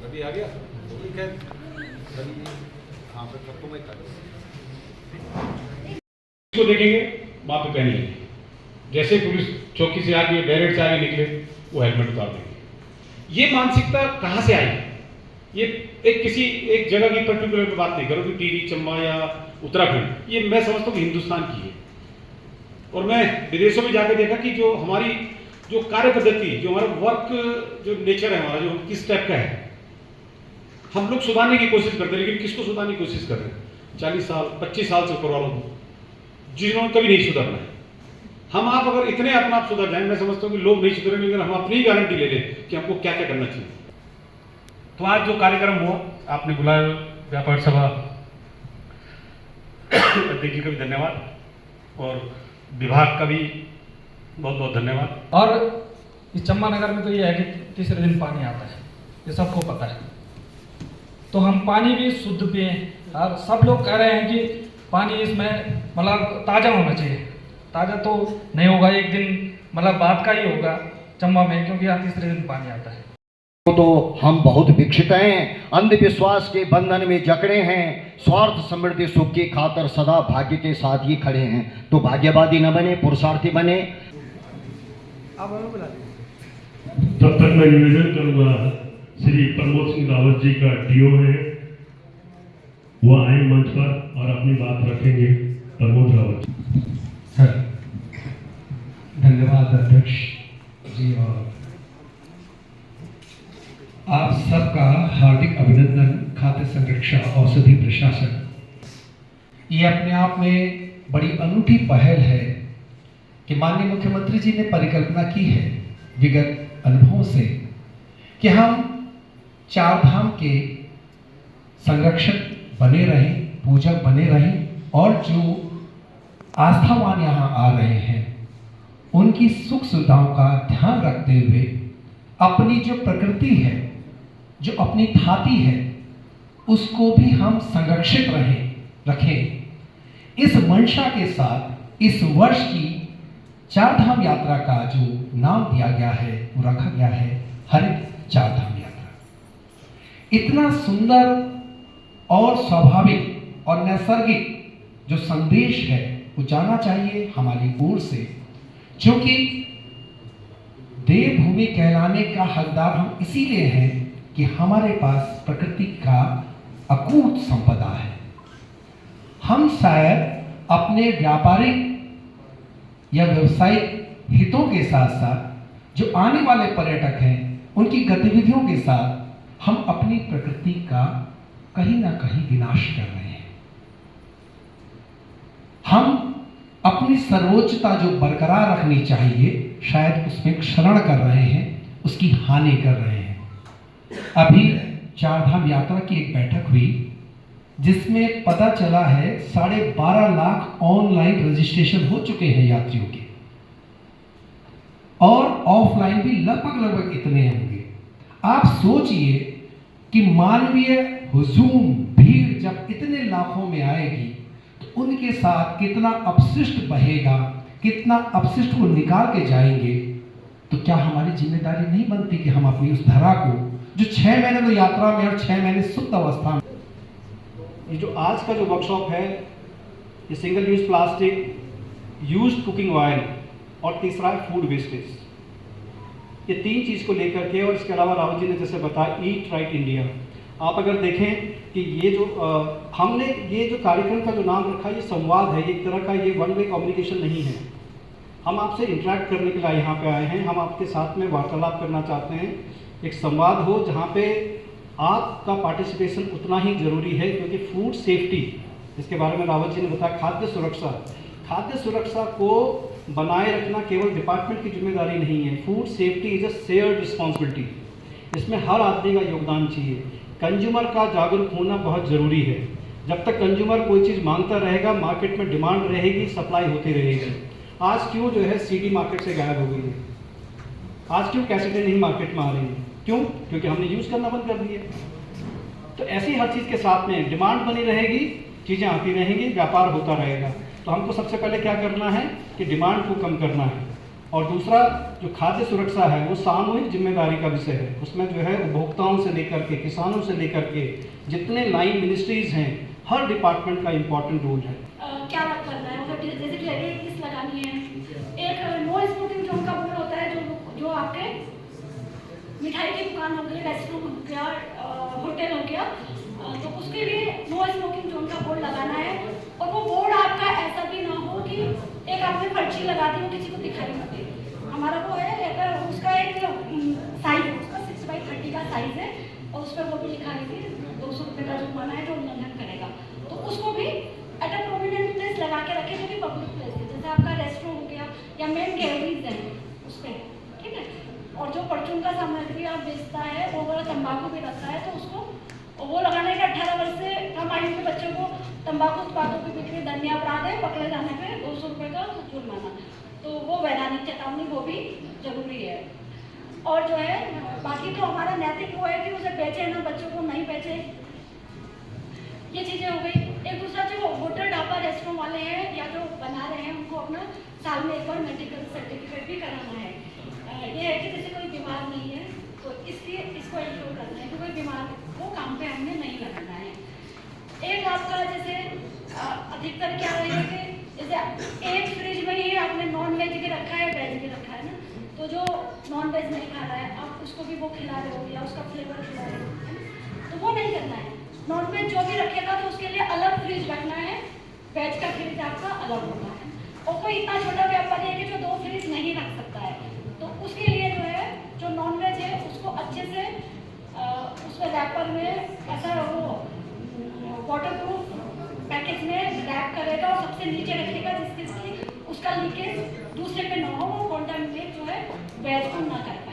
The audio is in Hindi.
अभी आ गया ठीक है। हाँ फिर तब तो मैं इसको देखेंगे वहाँ पे पहनेंगे, जैसे पुलिस चौकी से आके बैरियर से आगे निकले वो हेलमेट उतार देंगे। ये मानसिकता कहाँ से आई? ये किसी एक जगह की पर्टिकुलर बात नहीं करो कि टिहरी, चंबा या उत्तराखंड, ये मैं समझता हूँ कि हिंदुस्तान की है। और मैं विदेशों में जाके देखा कि जो हमारी जो कार्य पद्धति, जो हमारा वर्क जो नेचर है हमारा, जो किस टाइप का है, हम लोग सुधारने की कोशिश करते हैं, लेकिन किसको सुधारने की कोशिश कर रहे हैं? 40 साल 25 साल से ऊपर वालों को, जिन्होंने कभी नहीं सुधरना है। हम आप अगर इतने अपना आप सुधर जाए, मैं समझता हूँ कि लोग नहीं सुधरेंगे, लेकिन हम अपनी गारंटी ले लें कि हमको क्या क्या करना चाहिए। तो आज जो कार्यक्रम हुआ, आपने बुलाया व्यापार सभा अध्यक्ष जी का भी धन्यवाद और विभाग का भी बहुत बहुत धन्यवाद। और इस चंबा नगर में तो ये है कि तीसरे दिन पानी आता है, ये सबको पता है। तो हम पानी भी शुद्ध पिए, और सब लोग कह रहे हैं कि पानी इसमें मतलब ताज़ा होना चाहिए। ताज़ा तो नहीं होगा, एक दिन मतलब बाद का ही होगा चंबा में, क्योंकि यहाँ तीसरे दिन पानी आता है। तो हम बहुत विकसित हैं, अंधविश्वास के बंधन में जकड़े हैं, स्वार्थ समृद्धि सुख की खातर सदा भाग्य के साथ ही खड़े हैं। तो भाग्यवादी न बने, पुरुषार्थी बने। तब तक मैं निवेदन करूंगा, श्री प्रमोद सिंह रावत जी का डीओ है, वो आए मंच पर और अपनी बात रखेंगे। प्रमोद रावत सर, धन्यवाद अध्यक्ष जी, और आप सबका हार्दिक अभिनंदन। खाद्य संरक्षण औषधि प्रशासन, ये अपने आप में बड़ी अनूठी पहल है कि माननीय मुख्यमंत्री जी ने परिकल्पना की है विगत अनुभवों से कि हम चार धाम के संरक्षक बने रहें, पूजक बने रहें, और जो आस्थावान यहाँ आ रहे हैं उनकी सुख सुविधाओं का ध्यान रखते हुए अपनी जो प्रकृति है, जो अपनी थाती है, उसको भी हम संरक्षित रखें। इस मंशा के साथ इस वर्ष की चार धाम यात्रा का जो नाम दिया गया है वो रखा गया है हरित चार धाम यात्रा। इतना सुंदर और स्वाभाविक और नैसर्गिक जो संदेश है वो जाना चाहिए हमारी ओर से, क्योंकि देवभूमि कहलाने का हकदार हम इसीलिए हैं कि हमारे पास प्रकृति का अकूत संपदा है। हम शायद अपने व्यापारिक या व्यवसायिक हितों के साथ साथ जो आने वाले पर्यटक हैं उनकी गतिविधियों के साथ हम अपनी प्रकृति का कहीं ना कहीं विनाश कर रहे हैं। हम अपनी सर्वोच्चता जो बरकरार रखनी चाहिए, शायद उसमें क्षरण कर रहे हैं, उसकी हानि कर रहे हैं। अभी चारधाम यात्रा की एक बैठक हुई जिसमें पता चला है 12.5 लाख ऑनलाइन रजिस्ट्रेशन हो चुके हैं यात्रियों के, और ऑफलाइन भी लगभग इतने होंगे। आप सोचिए कि मानवीय हुजूम भीड़ जब इतने लाखों में आएगी तो उनके साथ कितना अपशिष्ट बहेगा, कितना अपशिष्ट वो निकाल के जाएंगे। तो क्या हमारी जिम्मेदारी नहीं बनती कि हम अपनी उस धरा को, जो 6 महीने तो यात्रा में और 6 महीने शुद्ध अवस्था में। ये जो आज का जो वर्कशॉप है, ये single use plastic, used cooking oil और तीसरा है फूड वेस्टेज। ये 3 चीज़ को लेकर के, और इसके अलावा रावत जी ने जैसे बताया ईट राइट इंडिया। आप अगर देखें कि ये जो हमने ये जो कार्यक्रम का जो नाम रखा है, ये संवाद है, एक तरह का ये वन वे कम्युनिकेशन नहीं है। हम आपसे इंटरेक्ट करने के लिए यहाँ पे आए हैं, हम आपके साथ में वार्तालाप करना चाहते हैं, एक संवाद हो जहाँ पे आपका पार्टिसिपेशन उतना ही ज़रूरी है, क्योंकि फूड सेफ्टी, जिसके बारे में रावत जी ने बताया, खाद्य सुरक्षा को बनाए रखना केवल डिपार्टमेंट की जिम्मेदारी नहीं है। Food safety is a shared responsibility, इसमें हर आदमी का योगदान चाहिए। कंज्यूमर का जागरूक होना बहुत ज़रूरी है। जब तक कंज्यूमर कोई चीज़ मांगता रहेगा, मार्केट में डिमांड रहेगी, सप्लाई होती रहेगी। आज क्यों जो है सीडी मार्केट से गायब हो गई है, आज क्यों कैसेटें नहीं मार्केट में आ रही हैं, क्यों? क्योंकि हमने यूज़ करना बंद कर दिया। तो ऐसी हर चीज़ के साथ में डिमांड बनी रहेगी, चीज़ें आती रहेंगी, व्यापार होता रहेगा। तो हमको सबसे पहले क्या करना है कि डिमांड को कम करना है। और दूसरा जो खाद्य सुरक्षा है वो सामूहिक जिम्मेदारी का विषय है। उसमें जो है उपभोक्ताओं से लेकर के किसानों से लेकर के जितने लाइन मिनिस्ट्रीज हैं, हर डिपार्टमेंट का इम्पोर्टेंट रोल है। क्या करना है, मतलब जैसे क्लियरिटी लगानी है, एक नो स्मोकिंग जोन का बोर्ड होता है जो आपके मिठाई की दुकान हो गई, रेस्टोरेंट हो गया, होटल हो गया, तो उसके लिए नो स्मोकिंग जोन का बोर्ड लगाना है। और वो बोर्ड आपका ऐसा भी ना हो कि एक आपने पर्ची लगा दी हो, किसी को दिखाई मत दे। हमारा वो है उसका एक साइज है, उसका 6x30 का साइज है, और उस पर वो भी लिखा है कि 200 रुपये का जुर्माना है जो उल्लंघन करेगा। तो उसको भी एट अ प्रोमिनेंट प्लेस लगा के रखें, जो भी पब्लिक प्लेस है, जैसे आपका रेस्टोरेंट हो गया या मेन गैलरीज है उस पर, ठीक है। और जो परचून का सामग्री आप बेचता है, वो अगर तंबाकू भी रखता है तो उसको वो लगाने के 18 वर्ष से कम आयु के बच्चों को तंबाकू उत्पादों की बिक्री दंडनीय अपराध है, पकड़े जाने पे 200 रुपये का जुर्माना। तो वो वैधानिक चेतावनी वो भी जरूरी है। और जो है बाकी तो हमारा नैतिक वो है कि उसे बेचे ना, बच्चों को नहीं बेचे, ये चीज़ें हो गई। एक दूसरा जो होटल ढाबा रेस्टोरेंट वाले हैं या जो बना रहे हैं, उनको अपना साल में एक बार मेडिकल सर्टिफिकेट भी कराना है। ये है कि जैसे कोई बीमार नहीं है तो इसलिए इसको इंश्योर करना है कि कोई बीमार वो काम पे हमने नहीं लगाना है। एक आपका जैसे अधिकतर क्या रहेगा कि जैसे एक फ्रिज में ही आपने नॉन वेज भी रखा है, वेज भी रखा है ना, तो जो नॉन वेज नहीं खा रहा है आप उसको भी वो खिला रहे हो या उसका फ्लेवर खिला रहे हो, है ना, तो वो नहीं करना है। नॉन वेज जो भी रखेगा तो उसके लिए अलग फ्रिज रखना है, वेज का फ्रिज आपका अलग होना है। और कोई इतना छोटा व्यापारी है कि जो 2 फ्रिज नहीं रख सकता है, तो उसके लिए जो है जो नॉन वेज है उसको अच्छे से उसमें रैपर में ऐसा वो वाटरप्रूफ पैकेज में रैप करेगा और सबसे नीचे रखेगा जिसके उसका लीकेज दूसरे पे ना हो, वो कॉन्टामिनेट जो है वेज को ना कर पाए।